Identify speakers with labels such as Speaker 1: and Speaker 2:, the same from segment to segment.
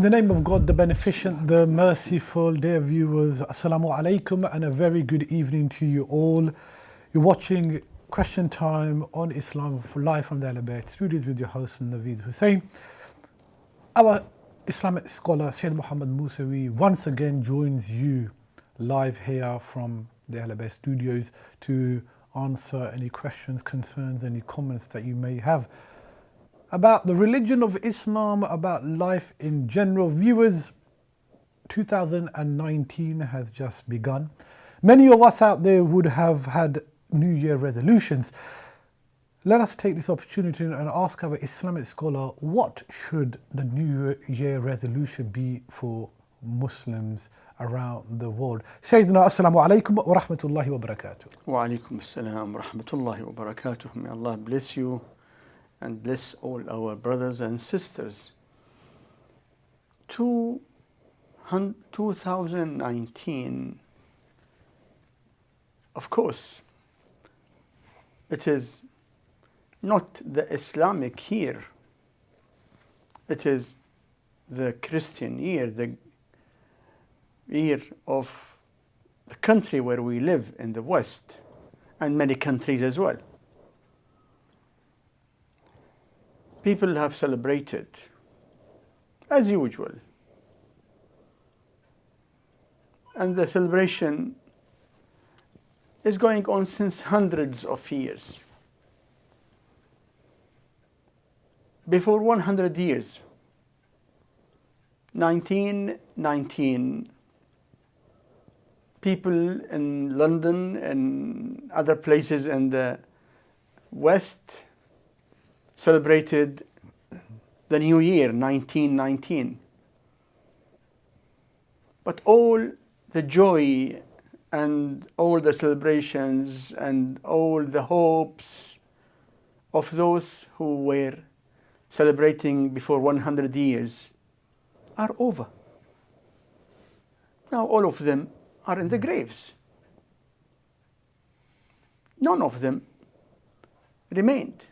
Speaker 1: In the name of God, the Beneficent, the Merciful, dear viewers, Assalamu alaikum and a very good evening to you all. You're watching Question Time on Islam live from the Ahlebait studios with your host Naveed Hussain. Our Islamic scholar Syed Musawi once again joins you live here from the Ahlebait studios to answer any questions, concerns, any comments that you may have about the religion of Islam, about life in general. Viewers, 2019 has just begun. Many of us out there would have had New Year resolutions. Let us take this opportunity and ask our Islamic scholar, what should the New Year resolution be for Muslims around the world? Sayyidina, assalamu alaikum wa rahmatullahi wa barakatuh.
Speaker 2: Wa alaikum assalam wa rahmatullahi wa barakatuh. May Allah bless you and bless all our brothers and sisters. 2019, of course, it is not the Islamic year. It is the Christian year, the year of the country where we live in the West, and many countries as well. People have celebrated as usual, and the celebration is going on since hundreds of years. Before 100 years, 1919, people in London and other places in the West celebrated the new year, 1919. But all the joy and all the celebrations and all the hopes of those who were celebrating before 100 years are over. Now all of them are in the graves. None of them remained.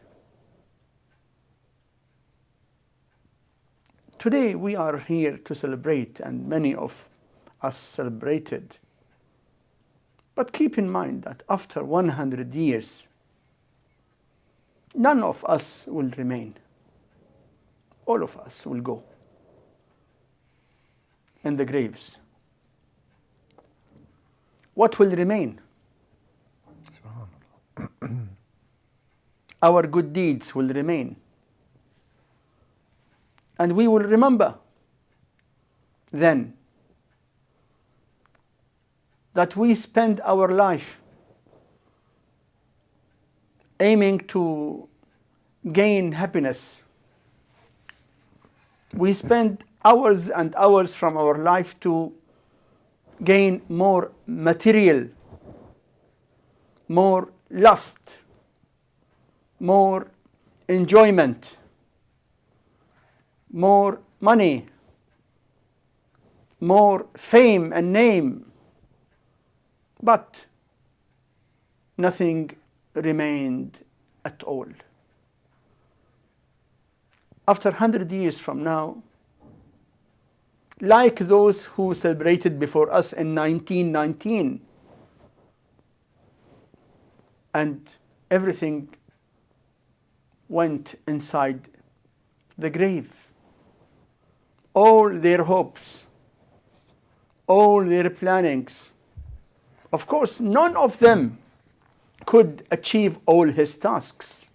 Speaker 2: Today we are here to celebrate, and many of us celebrated. But keep in mind that after 100 years, none of us will remain. All of us will go in the graves. What will remain? Our good deeds will remain. And we will remember then that we spend our life aiming to gain happiness. We spend hours and hours from our life to gain more material, more lust, more enjoyment, more money, more fame and name, but nothing remained at all. After 100 years from now, like those who celebrated before us in 1919, and everything went inside the grave. All their hopes, all their plannings. Of course, none of them could achieve all his tasks.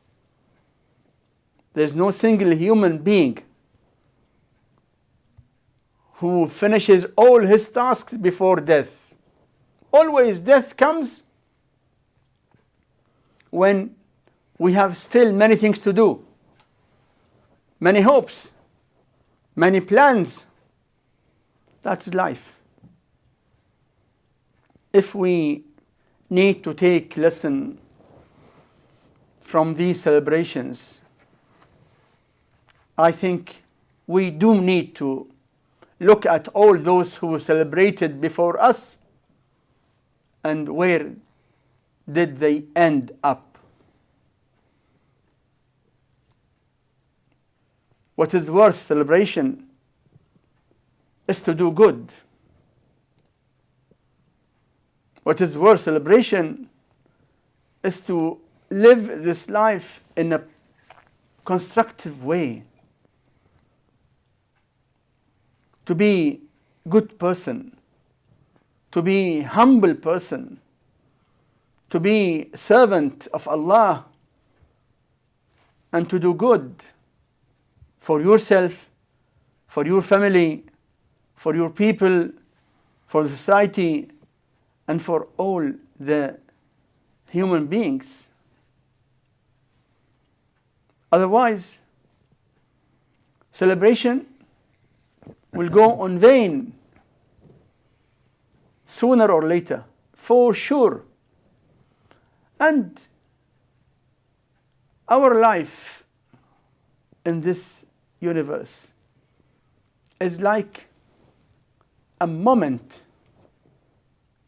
Speaker 2: There's no single human being who finishes all his tasks before death. Always death comes when we have still many things to do, many hopes, many plans. That's life. If we need to take lesson from these celebrations, I think we do need to look at all those who celebrated before us and where did they end up. What is worth celebration is to do good. What is worth celebration is to live this life in a constructive way, to be good person, to be humble person, to be servant of Allah, and to do good for yourself, for your family, for your people, for the society, and for all the human beings. Otherwise, celebration will go on vain sooner or later, for sure. And our life in this universe is like a moment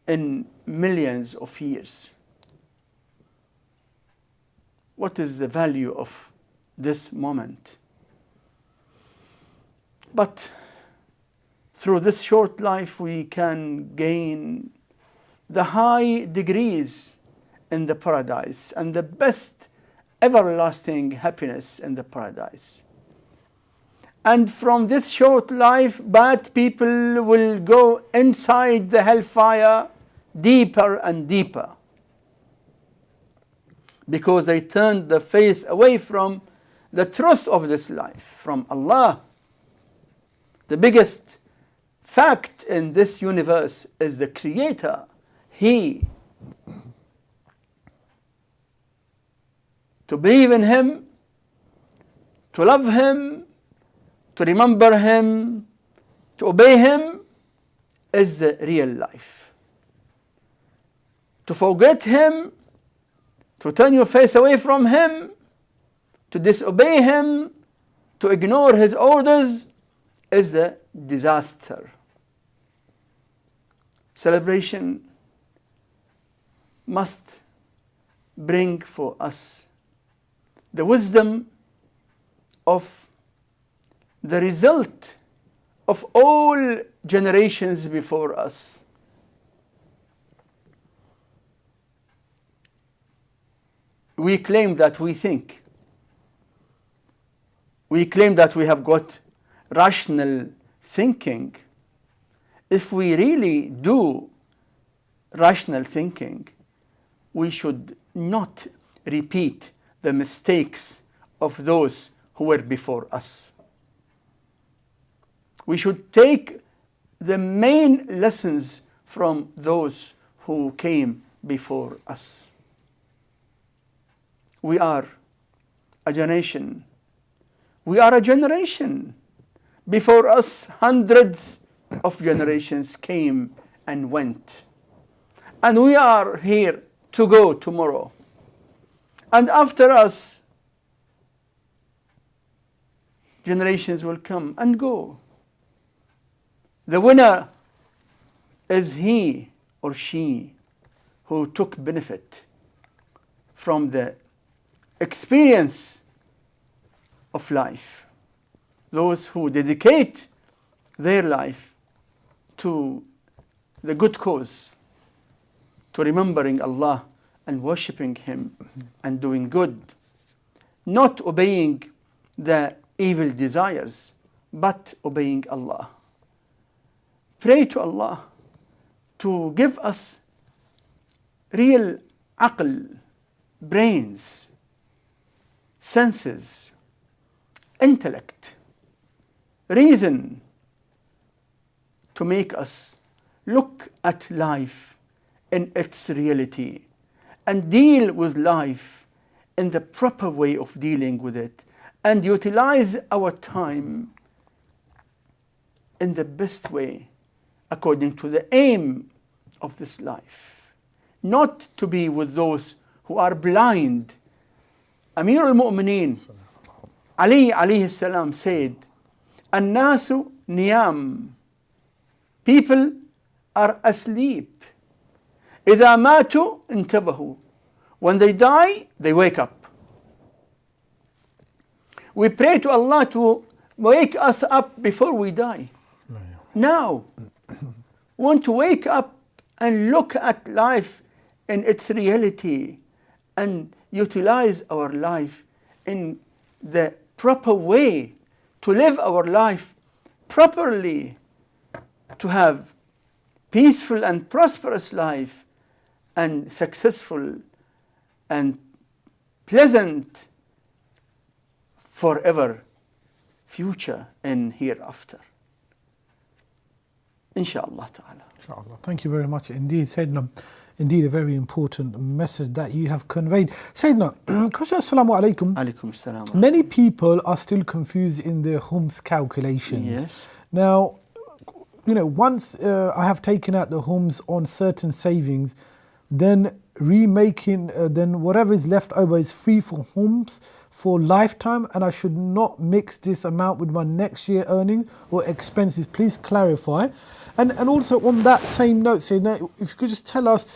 Speaker 2: in millions of years. What is the value of this moment? But through this short life, we can gain the high degrees in the paradise and the best everlasting happiness in the paradise. And from this short life, bad people will go inside the hellfire deeper and deeper, because they turned their face away from the truth of this life, from Allah. The biggest fact in this universe is the Creator. He. To believe in Him, to love Him, to remember Him, to obey Him is the real life. To forget Him, to turn your face away from Him, to disobey Him, to ignore His orders is the disaster. Celebration must bring for us the wisdom of the result of all generations before us. We claim that we think. We claim that we have got rational thinking. If we really do rational thinking, we should not repeat the mistakes of those who were before us. We should take the main lessons from those who came before us. We are a generation. We are a generation. Before us, hundreds of generations came and went. And we are here to go tomorrow. And after us, generations will come and go. The winner is he or she who took benefit from the experience of life. Those who dedicate their life to the good cause, to remembering Allah and worshipping Him and doing good, not obeying the evil desires, but obeying Allah. Pray to Allah to give us real aql, brains, senses, intellect, reason, to make us look at life in its reality and deal with life in the proper way of dealing with it, and utilize our time in the best way according to the aim of this life. Not to be with those who are blind. Amir al-Mu'mineen, Ali alayhi salam said, "An-nasu niyam." People are asleep. إِذَا مَاتُوا انْتَبَهُوا. When they die, they wake up. We pray to Allah to wake us up before we die. Now, want to wake up and look at life in its reality and utilize our life in the proper way, to live our life properly, to have peaceful and prosperous life and successful and pleasant forever future and hereafter. Inshallah ta'ala.
Speaker 1: Inshallah. Thank you very much indeed, Sayyidina. Indeed, a very important message that you have conveyed. Sayyidina, question, assalamu alaikum.
Speaker 2: Alaikum assalam.
Speaker 1: Many people are still confused in their khums calculations.
Speaker 2: Yes.
Speaker 1: Now, once I have taken out the khums on certain savings, then then whatever is left over is free for khums for lifetime, and I should not mix this amount with my next year earnings or expenses. Please clarify. And also on that same note, Sayyidina, if you could just tell us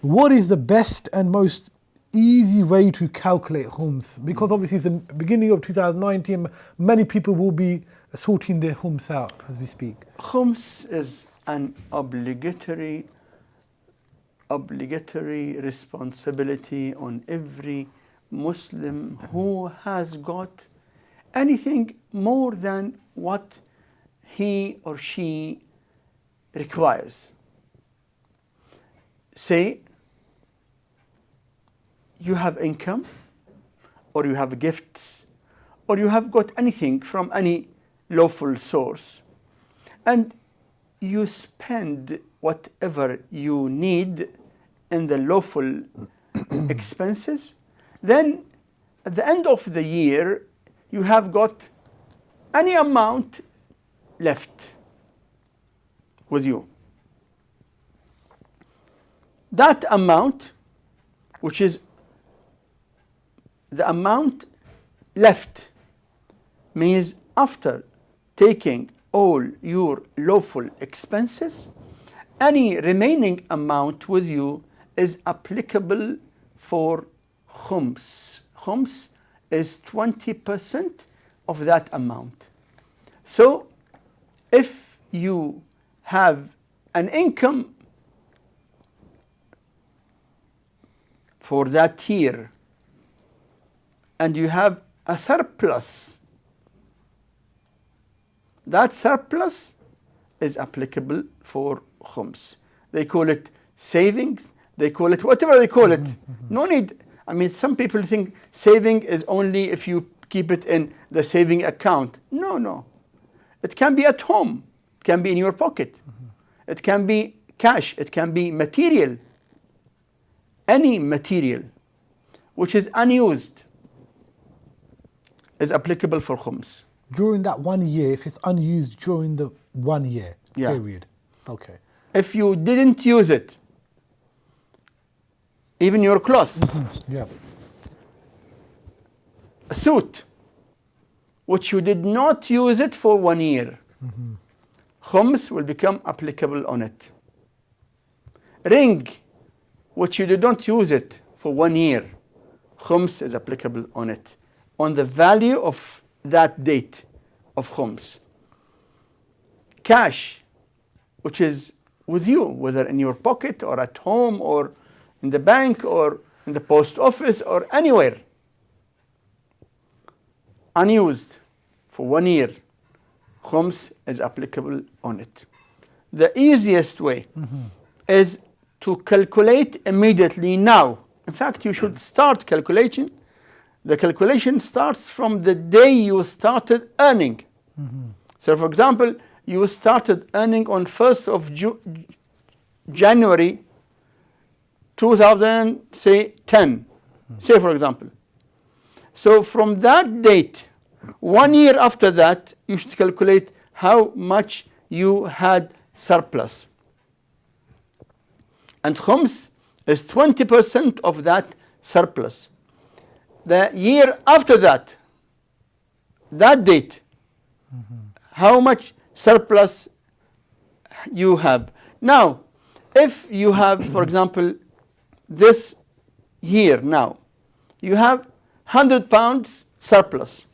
Speaker 1: what is the best and most easy way to calculate khums? Because obviously it's the beginning of 2019, many people will be sorting their khums out as we speak.
Speaker 2: Khums is an obligatory responsibility on every Muslim who has got anything more than what he or she requires. Say you have income, or you have gifts, or you have got anything from any lawful source, and you spend whatever you need in the lawful expenses, then at the end of the year you have got any amount left with you. That amount, which is the amount left, means after taking all your lawful expenses, any remaining amount with you is applicable for khums. Khums is 20% of that amount. So if you have an income for that year and you have a surplus, that surplus is applicable for khums. They call it savings, they call it whatever they call it. No need. I mean, some people think saving is only if you keep it in the saving account. No. It can be at home. It can be in your pocket. It can be cash. It can be material. Any material which is unused is applicable for khums.
Speaker 1: During that 1 year, if it's unused during the 1 year period. Okay.
Speaker 2: If you didn't use it, even your cloth, a suit, which you did not use it for 1 year, khums will become applicable on it. Ring, which you did not use it for 1 year, khums is applicable on it, on the value of that date of khums. Cash, which is with you, whether in your pocket or at home or in the bank or in the post office or anywhere, unused for 1 year, khums is applicable on it. The easiest way is to calculate immediately now. In fact, you should start calculation. The calculation starts from the day you started earning. So for example, you started earning on 1st of January 2010, say for example. So from that date, 1 year after that, you should calculate how much you had surplus. And khums is 20% of that surplus. The year after that, that date, how much surplus you have. Now, if you have, for example, this year now, you have £100 surplus.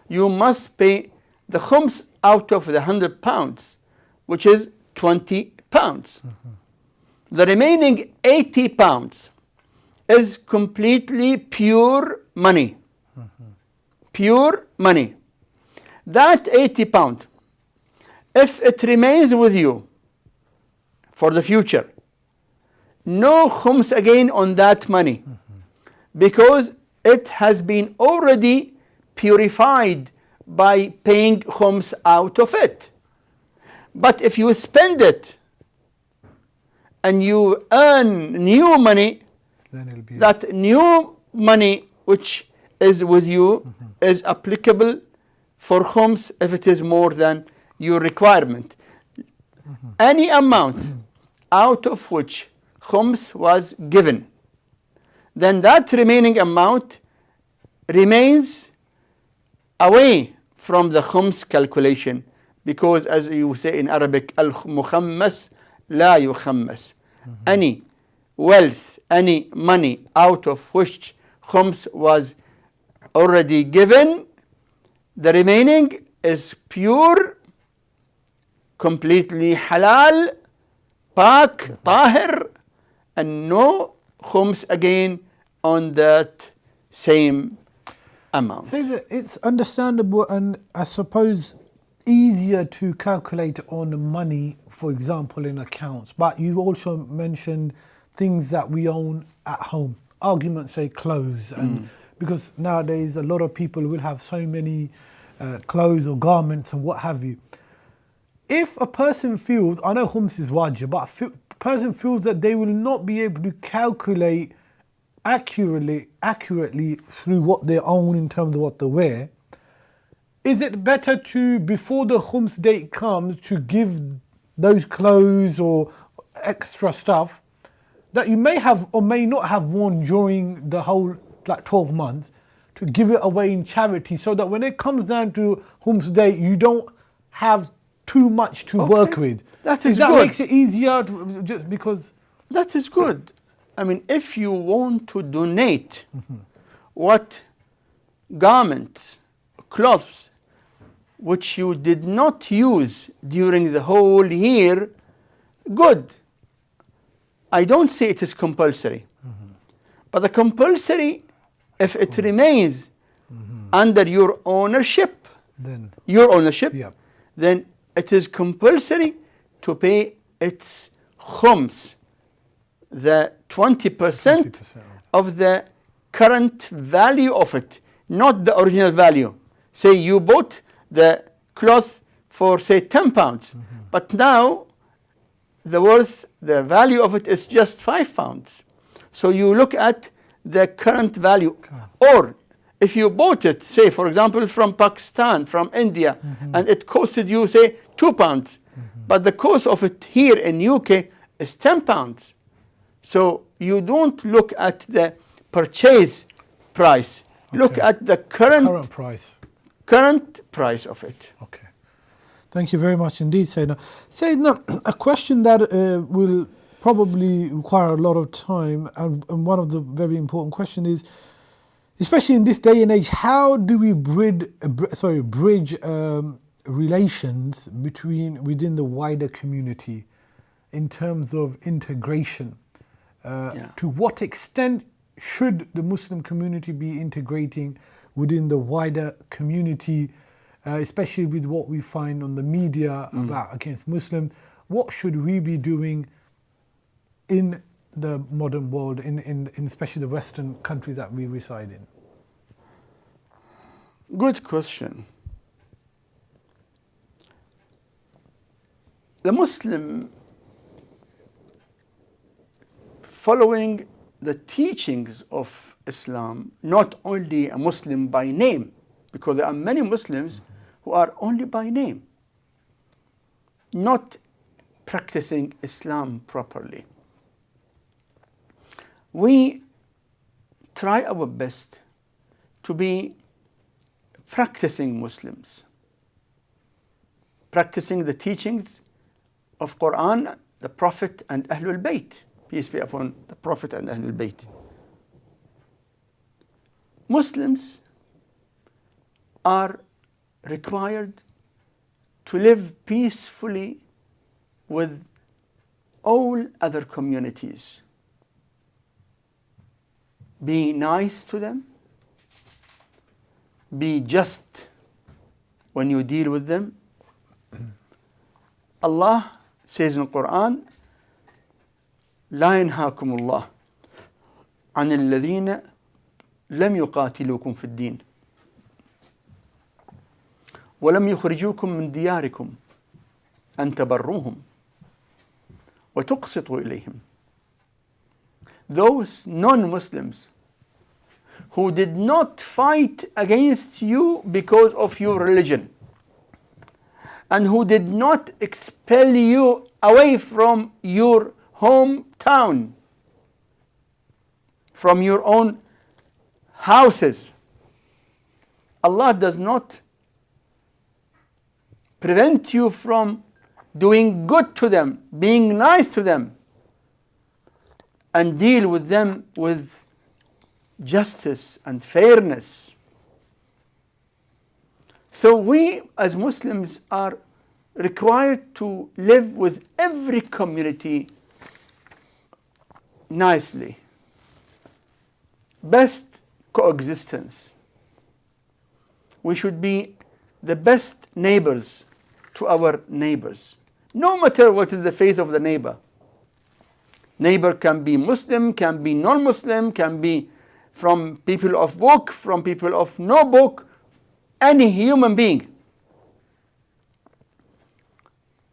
Speaker 2: You must pay the khums out of the 100 pounds, which is 20 pounds. The remaining 80 pounds is completely pure money. Pure money. That 80 pound, if it remains with you for the future, no khums again on that money, because it has been already purified by paying khums out of it. But if you spend it and you earn new money,
Speaker 1: Then it'll be
Speaker 2: that new money which is with you is applicable for khums if it is more than your requirement. Any amount out of which khums was given, then that remaining amount remains away from the khums calculation, because as you say in Arabic, al-mukhammas la yukhammas. Any wealth, any money out of which khums was already given, the remaining is pure, completely halal, pak, tahir, and no khums again on that same amount.
Speaker 1: So it's understandable and I suppose easier to calculate on money, for example, in accounts. But you also mentioned things that we own at home. Arguments say clothes, and because nowadays a lot of people will have so many clothes or garments and what have you. If a person feels, I know khums is wajib, but if a person feels that they will not be able to calculate accurately through what they own in terms of what they wear, is it better to, before the khums date comes, to give those clothes or extra stuff that you may have or may not have worn during the whole 12 months, to give it away in charity, so that when it comes down to khums date, you don't have too much to work with?
Speaker 2: That is
Speaker 1: that
Speaker 2: good.
Speaker 1: makes it easier just because...
Speaker 2: That is good. I mean, if you want to donate what garments, clothes, which you did not use during the whole year, good. I don't say it is compulsory. But the compulsory, if it remains under your ownership,
Speaker 1: Then,
Speaker 2: then it is compulsory to pay its khums, the 20% of the current value of it, not the original value. Say you bought the cloth for say 10 pounds, but now the value of it is just 5 pounds. So you look at the current value. Or if you bought it, say for example from Pakistan, from India, and it costed you say 2 pounds, but the cost of it here in UK is 10 pounds. So you don't look at the purchase price, look at the current price of it.
Speaker 1: Okay. Thank you very much indeed, Syed. Syed, a question that will probably require a lot of time, and one of the very important questions is, especially in this day and age, how do we bridge relations within the wider community in terms of integration? To what extent should the Muslim community be integrating within the wider community, especially with what we find on the media about against Muslims? What should we be doing in the modern world, in especially the Western countries that we reside in?
Speaker 2: Good question. The Muslim, following the teachings of Islam, not only a Muslim by name, because there are many Muslims who are only by name, not practicing Islam properly. We try our best to be practicing Muslims, practicing the teachings of Quran, the Prophet and Ahlul Bayt, peace be upon the Prophet and Ahlul Bayt. Muslims are required to live peacefully with all other communities. Be nice to them. Be just when you deal with them. Allah says in the Quran, لا ينهاكم الله عن الذين لم يقاتلوكم في الدين ولم يخرجوكم من دياركم أن تبروهم وتقسطوا إليهم. Those non-Muslims who did not fight against you because of your religion and who did not expel you away from your hometown, from your own houses. Allah does not prevent you from doing good to them, being nice to them, and deal with them with justice and fairness. So we as Muslims are required to live with every community nicely. Best coexistence. We should be the best neighbors to our neighbors, no matter what is the faith of the neighbor. Neighbor can be Muslim, can be non-Muslim, can be from people of book, from people of no book, any human being.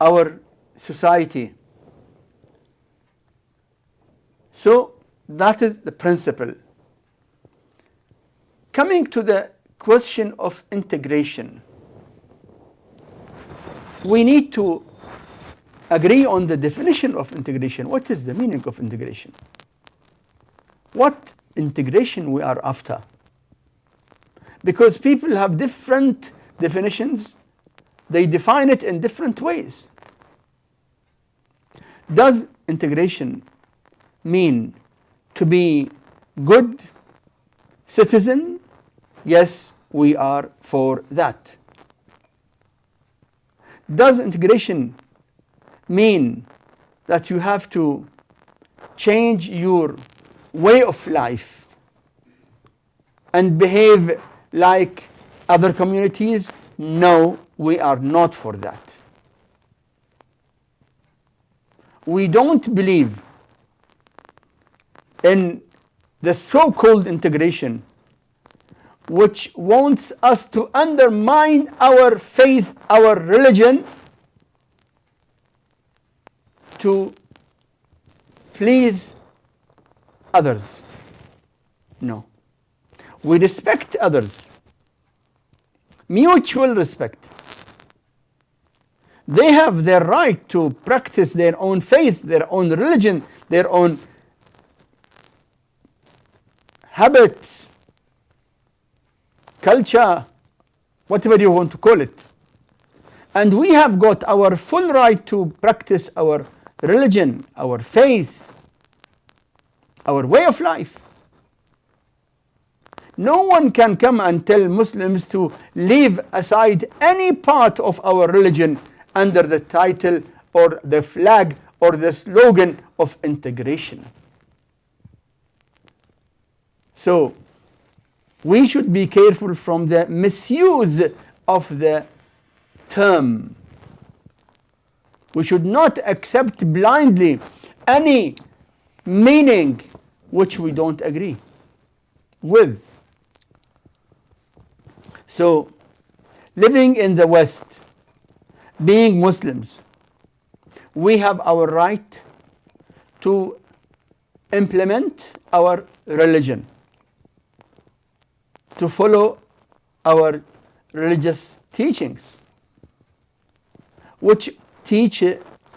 Speaker 2: Our society. So that is the principle. Coming to the question of integration, we need to agree on the definition of integration. What is the meaning of integration? What integration we are after? Because people have different definitions, they define it in different ways. Does integration mean to be good citizen? Yes, we are for that. Does integration mean that you have to change your way of life and behave like other communities? No, we are not for that. We don't believe in the so-called integration which wants us to undermine our faith, our religion, to please others. No. We respect others. Mutual respect. They have their right to practice their own faith, their own religion, their own habits, culture, whatever you want to call it. And we have got our full right to practice our religion, our faith, our way of life. No one can come and tell Muslims to leave aside any part of our religion under the title or the flag or the slogan of integration. So, we should be careful from the misuse of the term. We should not accept blindly any meaning which we don't agree with. So, living in the West, being Muslims, we have our right to implement our religion, to follow our religious teachings, which teach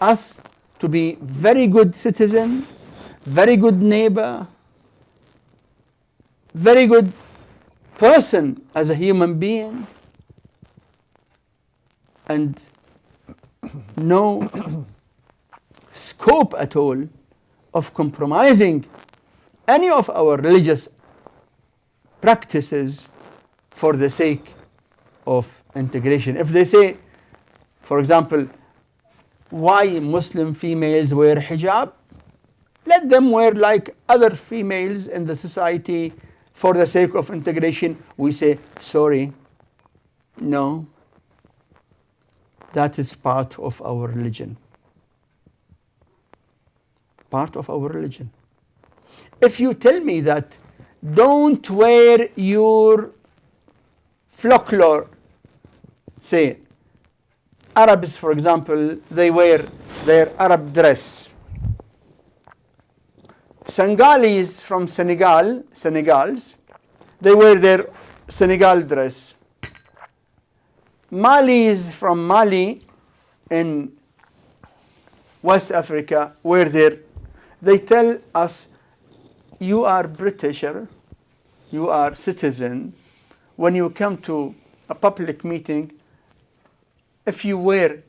Speaker 2: us to be very good citizen, very good neighbor, very good person as a human being, and no scope at all of compromising any of our religious practices for the sake of integration. If they say For example, why Muslim females wear hijab? Let them wear like other females in the society for the sake of integration. We say, sorry, no, that is part of our religion. Part of our religion. If you tell me that don't wear your folklore, say Arabs, for example, they wear their Arab dress. Senegalese from Senegals, they wear their Senegal dress. Malis from Mali in West Africa wear their, they tell us, you are Britisher, you are citizen, when you come to a public meeting, if you wear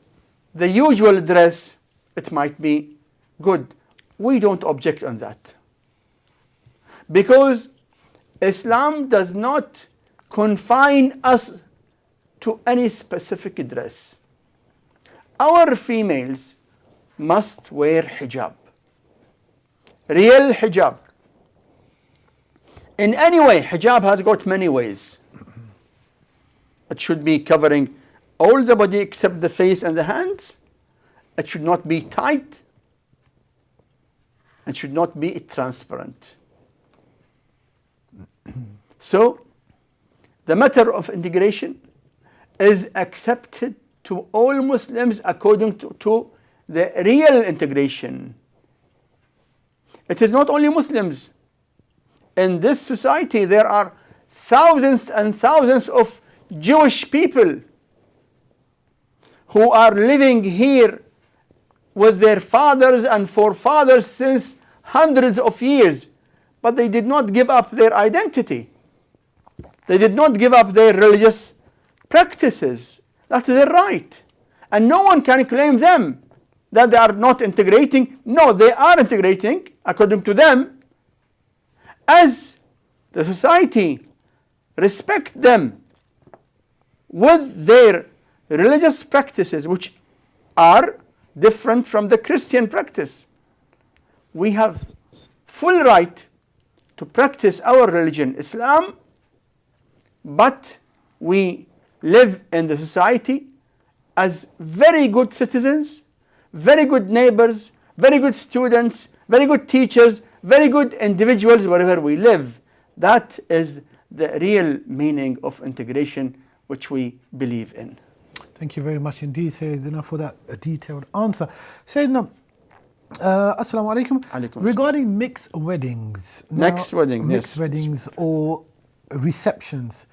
Speaker 2: the usual dress, it might be good. We don't object on that. Because Islam does not confine us to any specific dress. Our females must wear hijab. Real hijab. In any way, hijab has got many ways. It should be covering all the body except the face and the hands. It should not be tight. It should not be transparent. So, the matter of integration is accepted to all Muslims according to the real integration. It is not only Muslims. In this society, there are thousands and thousands of Jewish people who are living here with their fathers and forefathers since hundreds of years, but they did not give up their identity. They did not give up their religious practices. That's their right. And no one can claim them that they are not integrating. No, they are integrating according to them. As the society respect them with their religious practices, which are different from the Christian practice. We have full right to practice our religion, Islam, but we live in the society as very good citizens, very good neighbors, very good students, very good teachers, very good individuals wherever we live. That is the real meaning of integration which we believe in.
Speaker 1: Thank you very much indeed, Sayyidina, for that detailed answer. Sayyidina, Assalamu alaikum.
Speaker 2: Alaikum
Speaker 1: Regarding mixed weddings.
Speaker 2: Mixed
Speaker 1: weddings or receptions.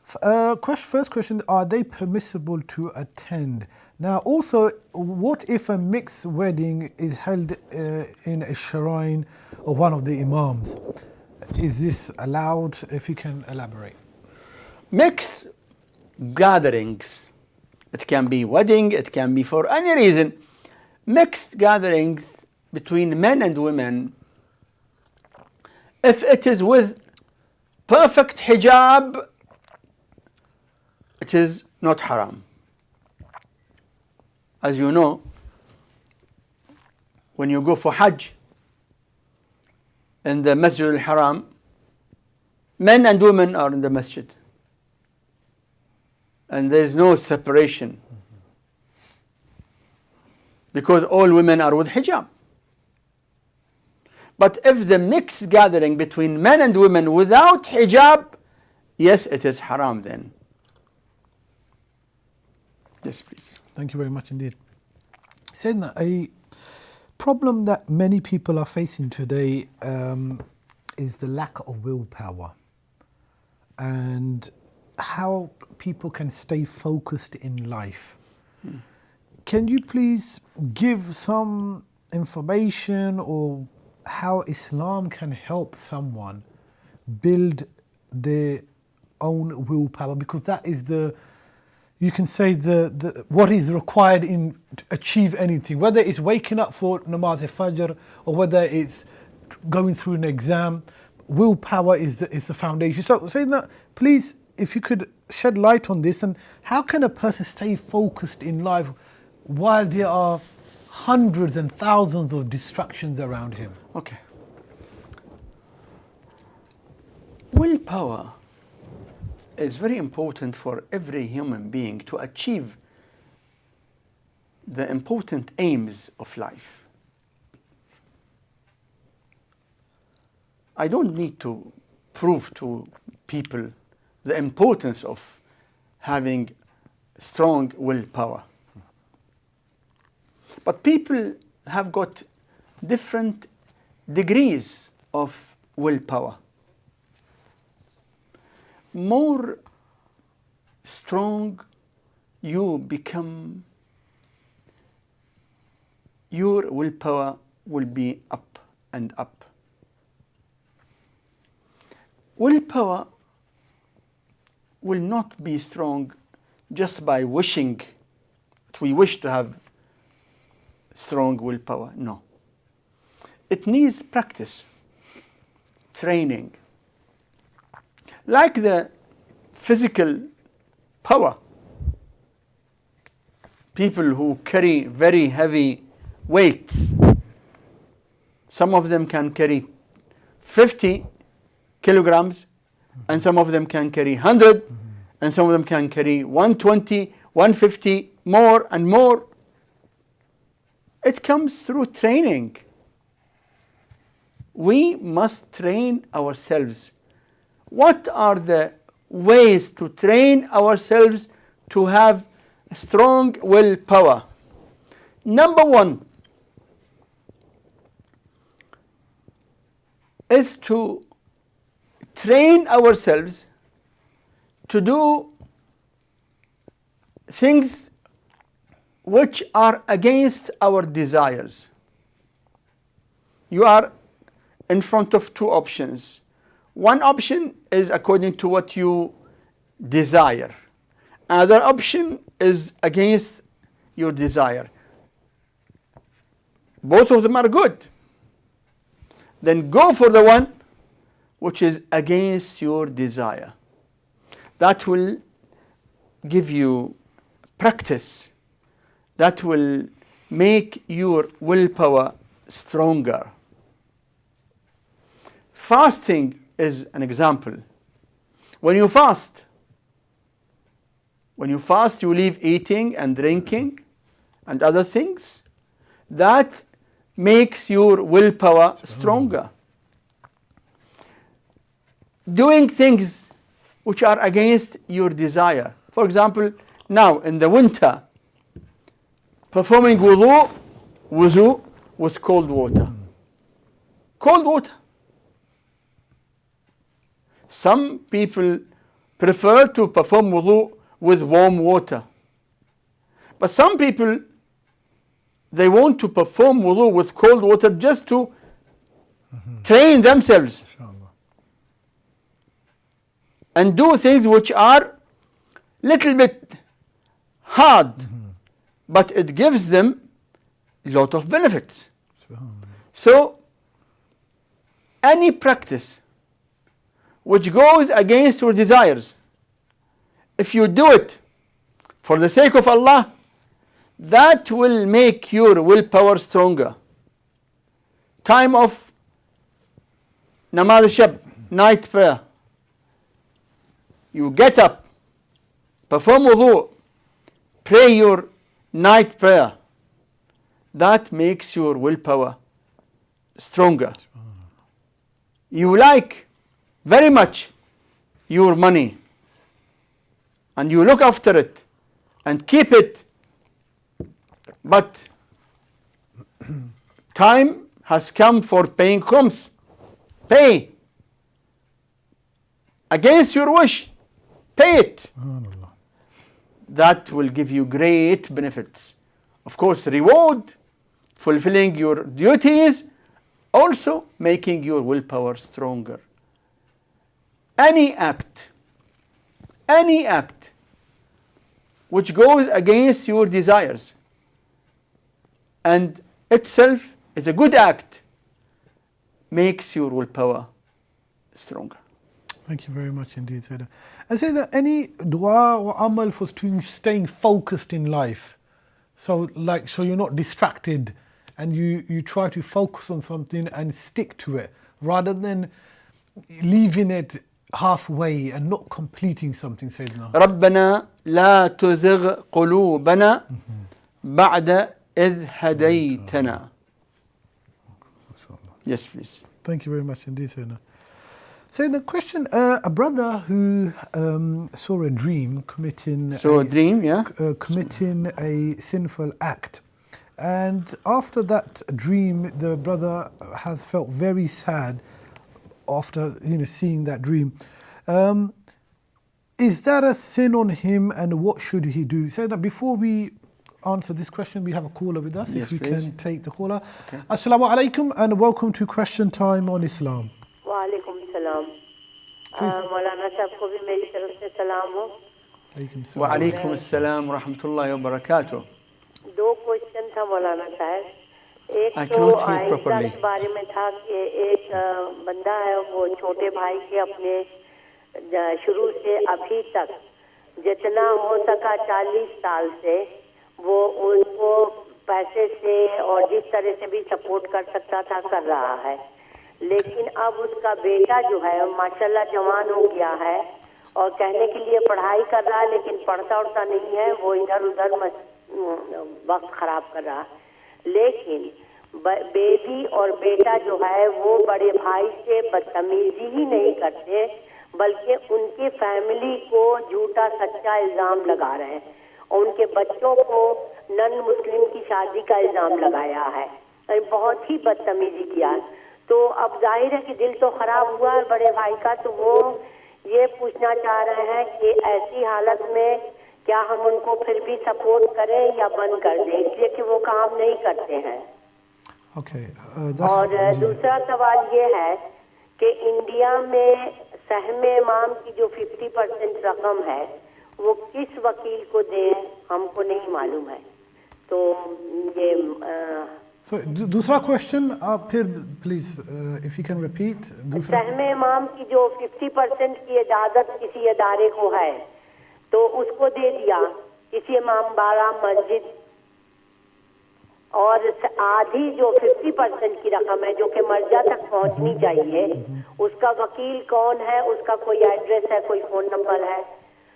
Speaker 1: First question, are they permissible to attend? Now also, what if a mixed wedding is held in a shrine of one of the imams? Is this allowed? If you can elaborate.
Speaker 2: Mixed gatherings. It can be wedding, it can be for any reason. Mixed gatherings between men and women, if it is with perfect hijab, it is not haram. As you know, when you go for Hajj in the Masjid al-Haram, men and women are in the masjid. And there is no separation. Because all women are with hijab. But if the mixed gathering between men and women without hijab, yes, it is haram then. Yes, please.
Speaker 1: Thank you very much indeed. Sayyidina, a problem that many people are facing today is the lack of willpower and how people can stay focused in life. Can you please give some information or how Islam can help someone build their own willpower? Because that is the, you can say the what is required in to achieve anything, whether it's waking up for namaz al-fajr or whether it's going through an exam. Willpower is the foundation. So saying that, please, if you could shed light on this, and how can a person stay focused in life while there are hundreds and thousands of distractions around him?
Speaker 2: Okay. Willpower is very important for every human being to achieve the important aims of life. I don't need to prove to people the importance of having strong willpower. But people have got different degrees of willpower. More strong you become, your willpower will be up and up. Willpower will not be strong just by wishing that we wish to have strong willpower. No. It needs practice, training. Like the physical power. People who carry very heavy weights, some of them can carry 50 kilograms, and some of them can carry 100, and some of them can carry 120, 150, more and more. It comes through training. We must train ourselves. What are the ways to train ourselves to have strong willpower? Number one is to train ourselves to do things which are against our desires. You are in front of two options. One option is according to what you desire. Another option is against your desire. Both of them are good. Then go for the one which is against your desire. That will give you practice. That will make your willpower stronger. Fasting is an example. When you fast, you leave eating and drinking and other things. That makes your willpower stronger. Doing things which are against your desire. For example, now in the winter, performing wuzu with cold water. Cold water. Some people prefer to perform wudu with warm water. But some people, they want to perform wudu with cold water just to train themselves and do things which are little bit hard, but it gives them a lot of benefits. So, any practice which goes against your desires, if you do it for the sake of Allah, that will make your willpower stronger. Time of namaz al-shab, night prayer. You get up, perform wudu, pray your night prayer. That makes your willpower stronger. You like very much your money, and you look after it and keep it, but time has come for paying khums. Pay. Against your wish, pay it. That will give you great benefits. Of course, reward, fulfilling your duties, also making your willpower stronger. Any act which goes against your desires and itself is a good act, makes your willpower stronger.
Speaker 1: Thank you very much indeed, Syed. And say that any dua or amal for staying focused in life, So you're not distracted and you try to focus on something and stick to it rather than leaving it halfway and not completing something, Sayyidina.
Speaker 2: ربنا لا تزغ قلوبنا بعد إذ هديتنا. Yes, please.
Speaker 1: Thank you very much indeed, Sayyidina. So the question, a brother who saw a dream committing committing a sinful act, and after that dream, the brother has felt very sad after seeing that dream. Is that a sin on him, and what should he do? So that before we answer this question, we have a caller with us.
Speaker 2: Yes,
Speaker 1: if we
Speaker 2: please.
Speaker 1: can take the caller.
Speaker 2: Okay.
Speaker 1: Assalamu alaikum and welcome to Question Time on Islam.
Speaker 3: वालेकुम सलाम। मौलाना साहब को भी मेरी तरफ से सलाम हो।
Speaker 2: वालेकुम अस्सलाम व रहमतुल्लाहि व बरकातुहू।
Speaker 3: दो क्वेश्चन था मौलाना साहब। एक
Speaker 2: I
Speaker 3: तो
Speaker 2: cannot hear properly.
Speaker 3: के बारे में था कि एक बंदा है, वो छोटे भाई के अपने शुरू से अभी तक जितना हो सका 40 साल से वो उनको पैसे से और जिस तरह से भी सपोर्ट कर सकता था कर रहा है, लेकिन अब उसका बेटा जो है माशाल्लाह जवान हो गया है और कहने के लिए पढ़ाई कर रहा है, लेकिन पढ़ता उड़ता नहीं है, वो इधर उधर वक्त खराब कर रहा है। लेकिन बेबी और बेटा जो है वो बड़े भाई से बदतमीजी ही नहीं करते, बल्कि उनकी फैमिली को झूठा सच्चा इल्जाम लगा रहे हैं और उनके बच्चों को नन मुस्लिम की शादी का इल्जाम लगाया है। बहुत ही बदतमीजी किया। तो अब जाहिर है कि दिल तो खराब हुआ है बड़े भाई का, तो वो ये पूछना चाह रहे हैं कि ऐसी हालत में क्या हम उनको फिर भी सपोर्ट करें या बंद कर दें, इसलिए कि वो काम नहीं करते हैं। और दूसरा सवाल ये है कि इंडिया में सहमे इमाम की जो 50% रकम है वो किस वकील को दें हमको नहीं मालूम है। तो ये
Speaker 1: दूसरा क्वेश्चन आप फिर please if you can repeat.
Speaker 3: सहमे इमाम की जो 50% की इजाजत किसी अदारे को है तो उसको दे दिया किसी इमाम बाड़ा मस्जिद, और आधी जो 50% की रकम है जो कि मर्जा तक पहुंचनी चाहिए, उसका वकील कौन है, उसका कोई एड्रेस है, कोई फोन नंबर है,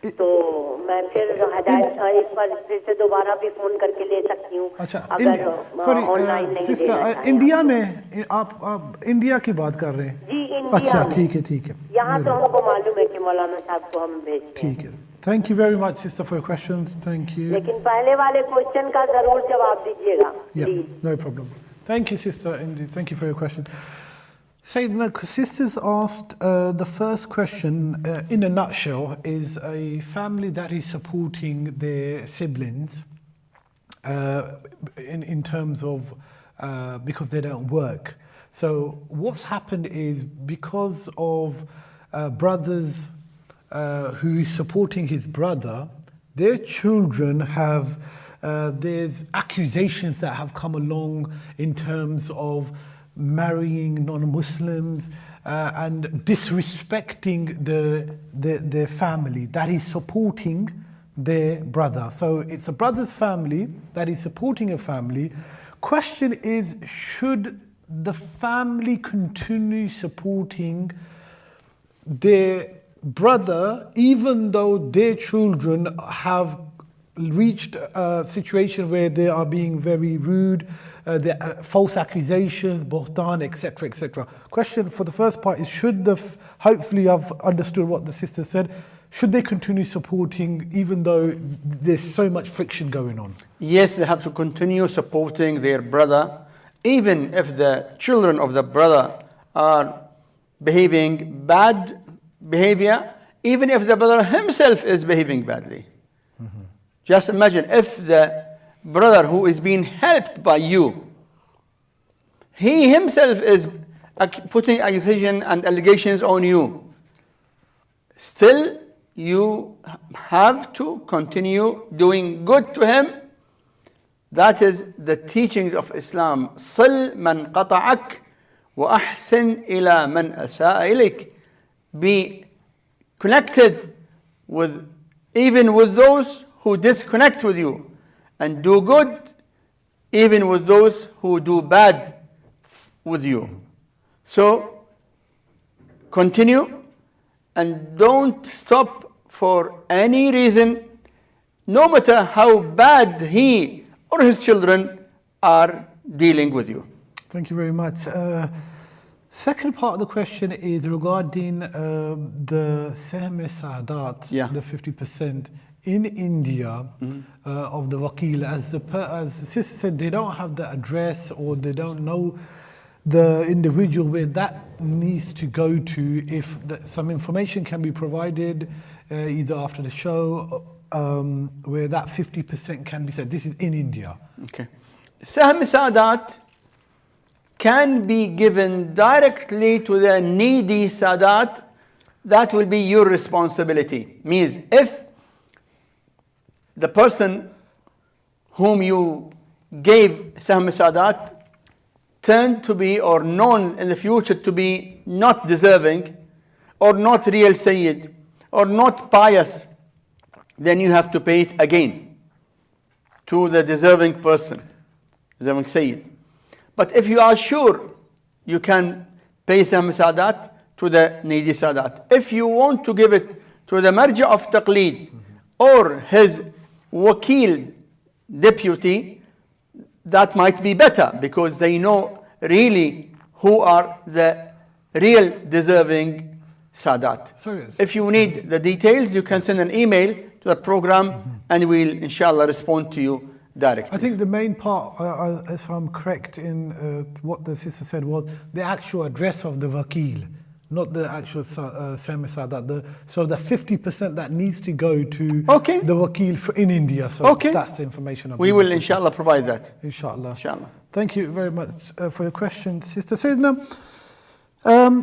Speaker 3: तो मैं फिर हदायत इस पर फिर से दोबारा भी फोन करके ले सकती हूँ।
Speaker 1: अच्छा,
Speaker 3: अगर ऑनलाइन नहीं
Speaker 1: सिस्टर, इंडिया में आप इंडिया की बात कर रहे हैं?
Speaker 3: जी इंडिया।
Speaker 1: अच्छा, ठीक है।
Speaker 3: यहाँ तो हमको मालूम है कि मौलाना साहब को हम भेजते हैं।
Speaker 1: ठीक है। Thank you very much, sister, for your questions. Thank you.
Speaker 3: लेकिन पहले वाले क्वेश्चन का जरूर जवाब दीजिएगा।
Speaker 1: Yeah, no problem. Thank you, sister. Indeed, thank you for your question. Sayyid, sisters asked the first question in a nutshell is a family that is supporting their siblings in terms of because they don't work. So what's happened is because of brothers who is supporting his brother, their children have, there's accusations that have come along in terms of marrying non-Muslims and disrespecting their family that is supporting their brother. So it's a brother's family that is supporting a family. Question is, should the family continue supporting their brother even though their children have reached a situation where they are being very rude, false accusations, bohtan, etc. Question for the first part is, should hopefully I've understood what the sister said, should they continue supporting even though there's so much friction going on?
Speaker 2: Yes, they have to continue supporting their brother even if the children of the brother are behaving bad behavior, even if the brother himself is behaving badly. Just imagine if the brother who is being helped by you, he himself is putting accusation and allegations on you, still you have to continue doing good to him. That is the teaching of Islam. صل من قطعك وأحسن إلى من أساء إليك. Be connected with even with those who disconnect with you, and do good even with those who do bad with you. So continue and don't stop for any reason, no matter how bad he or his children are dealing with you.
Speaker 1: Thank you very much. Second part of the question is regarding the Sahm Saadat, the 50% in India of the Wakil. As the sister said, they don't have the address or they don't know the individual where that needs to go to. If some information can be provided either after the show where that 50% can be said. This is in India.
Speaker 2: Okay. Sahm Saadat can be given directly to the needy Sadat. That will be your responsibility. Means if the person whom you gave Sahm Saadat turned to be or known in the future to be not deserving or not real Syed or not pious, then you have to pay it again to the deserving person, deserving Syed. But if you are sure, you can pay Sahm Saadat to the needy Sadat. If you want to give it to the Marja of Taqleed or his Wakil deputy, that might be better because they know really who are the real deserving Sadat.
Speaker 1: Sorry.
Speaker 2: If you need the details, you can send an email to the program and we'll inshallah respond to you directly.
Speaker 1: I think the main part, if I'm correct in what the sister said, was the actual address of the Wakil, not the actual Sahm Saadat. So the 50% that needs to go to the Wakil in India. So that's the information.
Speaker 2: We will inshallah provide that.
Speaker 1: Inshallah.
Speaker 2: Inshallah.
Speaker 1: Thank you very much for your question, Sister Sayyidina.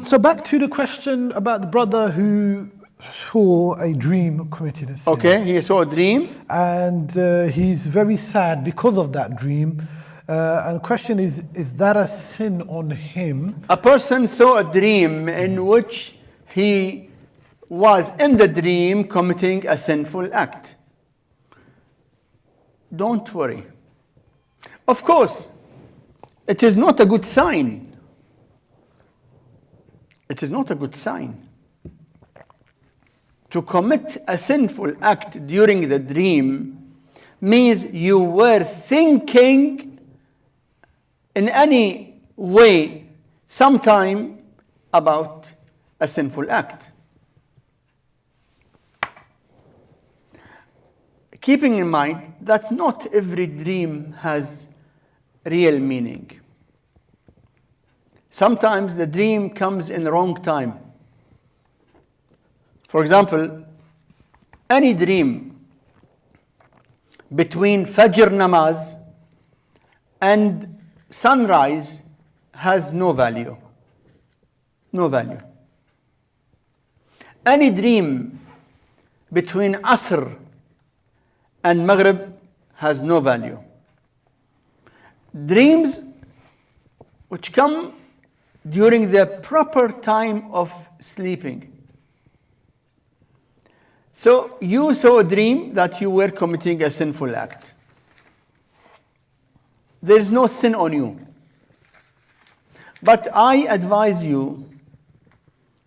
Speaker 1: So back to the question about the brother who saw a dream committing a sin.
Speaker 2: Okay, he saw a dream.
Speaker 1: And he's very sad because of that dream. And the question is that a sin on him?
Speaker 2: A person saw a dream in which he was in the dream committing a sinful act. Don't worry. Of course, it is not a good sign. It is not a good sign. To commit a sinful act during the dream means you were thinking in any way, sometime, about a sinful act. Keeping in mind that not every dream has real meaning. Sometimes the dream comes in the wrong time. For example, any dream between Fajr namaz and sunrise has no value. No value. Any dream between Asr and Maghrib has no value. Dreams which come during the proper time of sleeping. So you saw a dream that you were committing a sinful act. There is no sin on you. But I advise you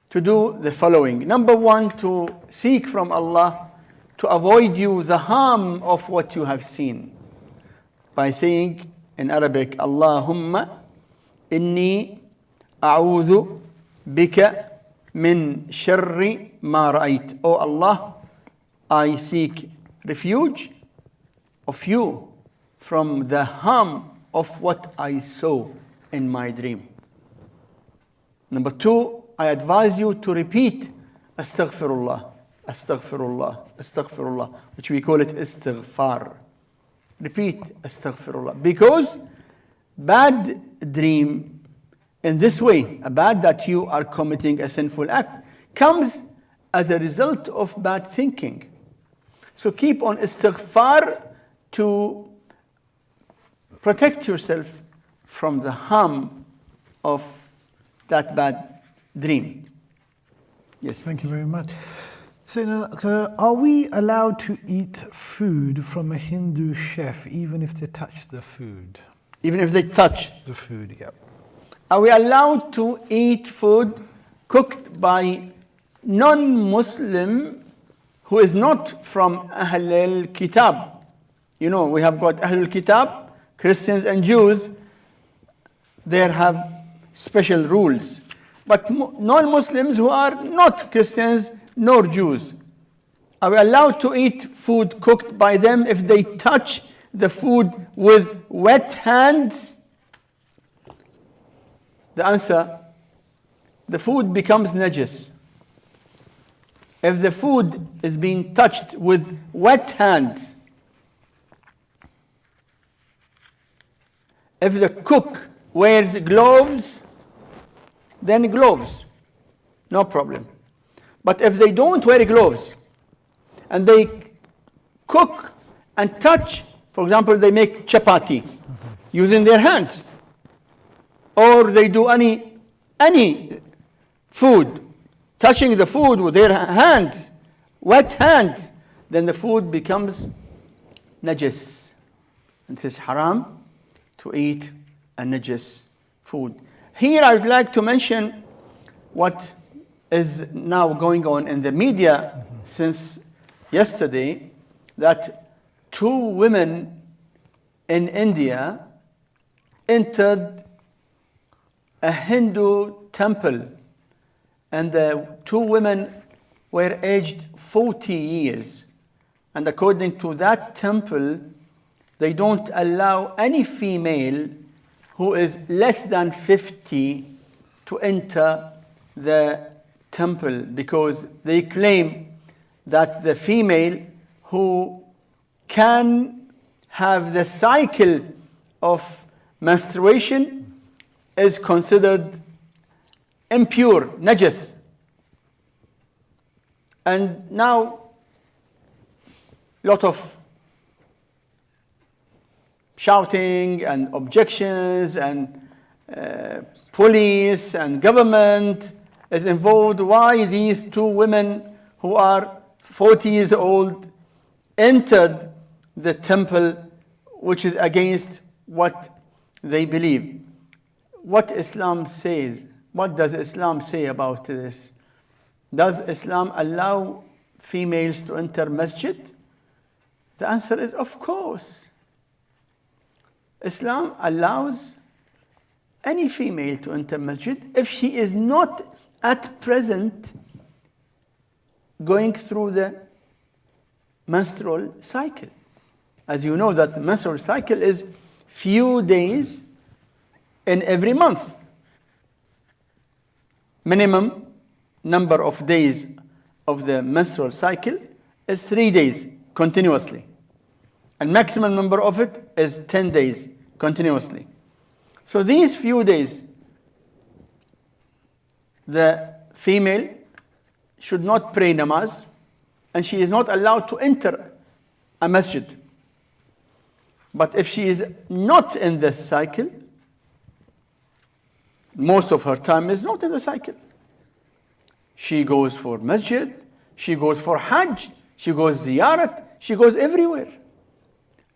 Speaker 2: to do the following. Number one, to seek from Allah to avoid you the harm of what you have seen. By saying in Arabic, Allahumma inni a'udhu bika min sharri ma ra'ayt. Oh Allah, I seek refuge of you from the harm of what I saw in my dream. Number two, I advise you to repeat Astaghfirullah, Astaghfirullah, Astaghfirullah, which we call it Istighfar. Repeat Astaghfirullah. Because bad dream in this way, a bad that you are committing a sinful act, comes as a result of bad thinking. So keep on Istighfar to protect yourself from the harm of that bad dream. Yes.
Speaker 1: Thank you very much. So, are we allowed to eat food from a Hindu chef even if they touch the food?
Speaker 2: Even if they touch.
Speaker 1: The food, yeah.
Speaker 2: Are we allowed to eat food cooked by non-Muslim who is not from Ahlul Kitab? You know, we have got Ahlul Kitab, Christians and Jews. They have special rules. But non-Muslims who are not Christians nor Jews, are we allowed to eat food cooked by them if they touch the food with wet hands? The answer, the food becomes najis. If the food is being touched with wet hands, if the cook wears gloves, then gloves, no problem. But if they don't wear gloves and they cook and touch, for example, they make chapati using their hands, or they do any food, touching the food with their hands, wet hands, then the food becomes najis. And it is haram to eat a najis food. Here I would like to mention what is now going on in the media since yesterday, that 2 women in India entered a Hindu temple, and the 2 women were aged 40 years. And according to that temple, they don't allow any female who is less than 50 to enter the temple, because they claim that the female who can have the cycle of menstruation is considered impure, najis. And now lot of shouting and objections, and police and government is involved. Why these 2 women who are 40 years old entered the temple, which is against what they believe? What Islam says, what does Islam say about this? Does Islam allow females to enter masjid? The answer is of course. Islam allows any female to enter masjid if she is not at present going through the menstrual cycle. As you know, that the menstrual cycle is few days in every month. Minimum number of days of the menstrual cycle is 3 days continuously. And maximum number of it is 10 days continuously. So these few days, the female should not pray namaz, and she is not allowed to enter a masjid. But if she is not in the cycle, most of her time is not in the cycle. She goes for masjid, she goes for hajj, she goes ziyarat, she goes everywhere.